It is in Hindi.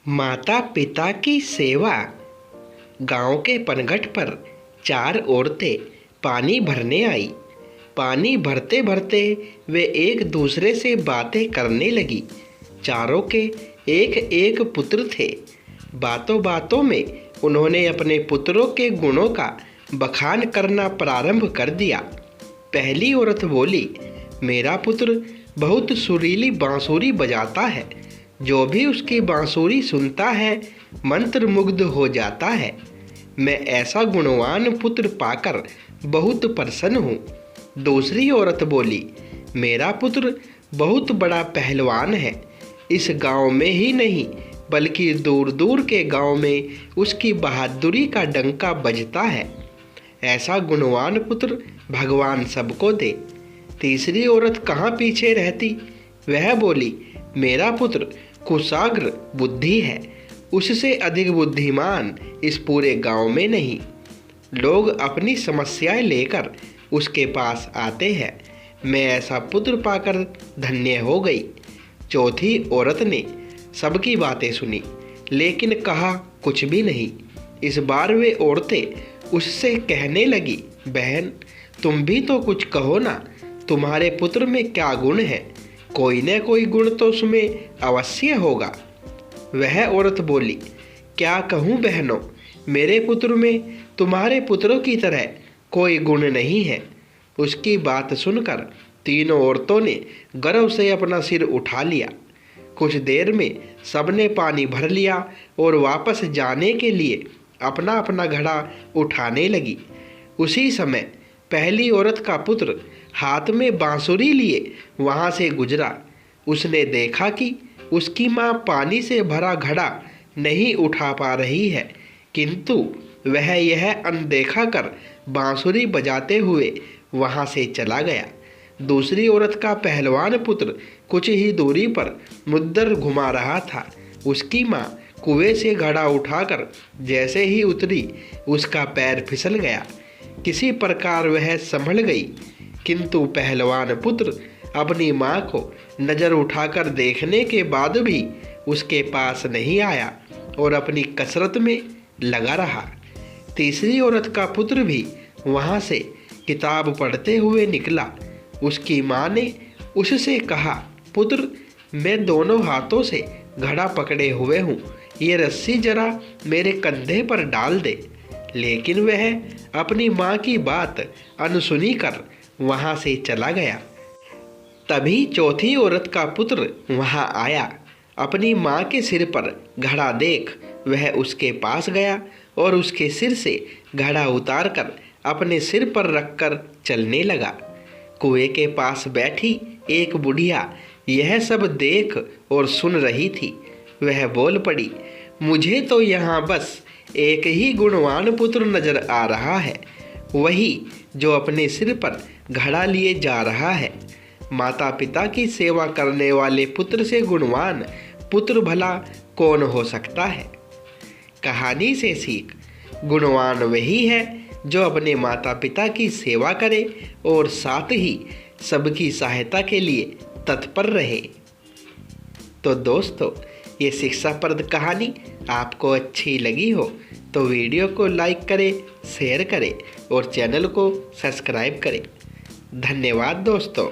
माता पिता की सेवा। गांव के पनघट पर 4 औरतें पानी भरने आई। पानी भरते भरते वे एक दूसरे से बातें करने लगी। चारों के एक एक पुत्र थे। बातों बातों में उन्होंने अपने पुत्रों के गुणों का बखान करना प्रारंभ कर दिया। पहली औरत बोली, मेरा पुत्र बहुत सुरीली बांसुरी बजाता है। जो भी उसकी बांसुरी सुनता है मंत्रमुग्ध हो जाता है। मैं ऐसा गुणवान पुत्र पाकर बहुत प्रसन्न हूँ। दूसरी औरत बोली, मेरा पुत्र बहुत बड़ा पहलवान है। इस गांव में ही नहीं बल्कि दूर दूर के गांव में उसकी बहादुरी का डंका बजता है। ऐसा गुणवान पुत्र भगवान सबको दे। तीसरी औरत कहाँ पीछे रहती। वह बोली, मेरा पुत्र कुशाग्र बुद्धि है। उससे अधिक बुद्धिमान इस पूरे गांव में नहीं। लोग अपनी समस्याएं लेकर उसके पास आते हैं। मैं ऐसा पुत्र पाकर धन्य हो गई। चौथी औरत ने सबकी बातें सुनी लेकिन कहा कुछ भी नहीं। इस बार वे औरतें उससे कहने लगी, बहन तुम भी तो कुछ कहो ना। तुम्हारे पुत्र में क्या गुण है? कोई न कोई गुण तो उसमें अवश्य होगा। वह औरत बोली, क्या कहूँ बहनों, मेरे पुत्र में तुम्हारे पुत्रों की तरह कोई गुण नहीं है। उसकी बात सुनकर तीनों औरतों ने गर्व से अपना सिर उठा लिया। कुछ देर में सबने पानी भर लिया और वापस जाने के लिए अपना अपना घड़ा उठाने लगी। उसी समय पहली औरत का पुत्र हाथ में बांसुरी लिए वहाँ से गुजरा। उसने देखा कि उसकी माँ पानी से भरा घड़ा नहीं उठा पा रही है, किंतु वह यह अनदेखा कर बांसुरी बजाते हुए वहाँ से चला गया। दूसरी औरत का पहलवान पुत्र कुछ ही दूरी पर मुद्दर घुमा रहा था। उसकी माँ कुएं से घड़ा उठाकर जैसे ही उतरी उसका पैर फिसल गया। किसी प्रकार वह संभल गई, किंतु पहलवान पुत्र अपनी माँ को नज़र उठाकर देखने के बाद भी उसके पास नहीं आया और अपनी कसरत में लगा रहा। तीसरी औरत का पुत्र भी वहाँ से किताब पढ़ते हुए निकला। उसकी माँ ने उससे कहा, पुत्र मैं दोनों हाथों से घड़ा पकड़े हुए हूँ, ये रस्सी जरा मेरे कंधे पर डाल दे। लेकिन वह अपनी माँ की बात अनसुनी कर वहाँ से चला गया। तभी चौथी औरत का पुत्र वहाँ आया। अपनी माँ के सिर पर घड़ा देख वह उसके पास गया और उसके सिर से घड़ा उतारकर अपने सिर पर रखकर चलने लगा। कुएं के पास बैठी एक बुढ़िया यह सब देख और सुन रही थी। वह बोल पड़ी, मुझे तो यहाँ बस एक ही गुणवान पुत्र नजर आ रहा है, वही जो अपने सिर पर घड़ा लिए जा रहा है। माता पिता की सेवा करने वाले पुत्र से गुणवान पुत्र भला कौन हो सकता है। कहानी से सीख, गुणवान वही है जो अपने माता पिता की सेवा करे और साथ ही सबकी सहायता के लिए तत्पर रहे। तो दोस्तों, ये शिक्षाप्रद कहानी आपको अच्छी लगी हो तो वीडियो को लाइक करें, शेयर करें और चैनल को सब्सक्राइब करें। धन्यवाद दोस्तों।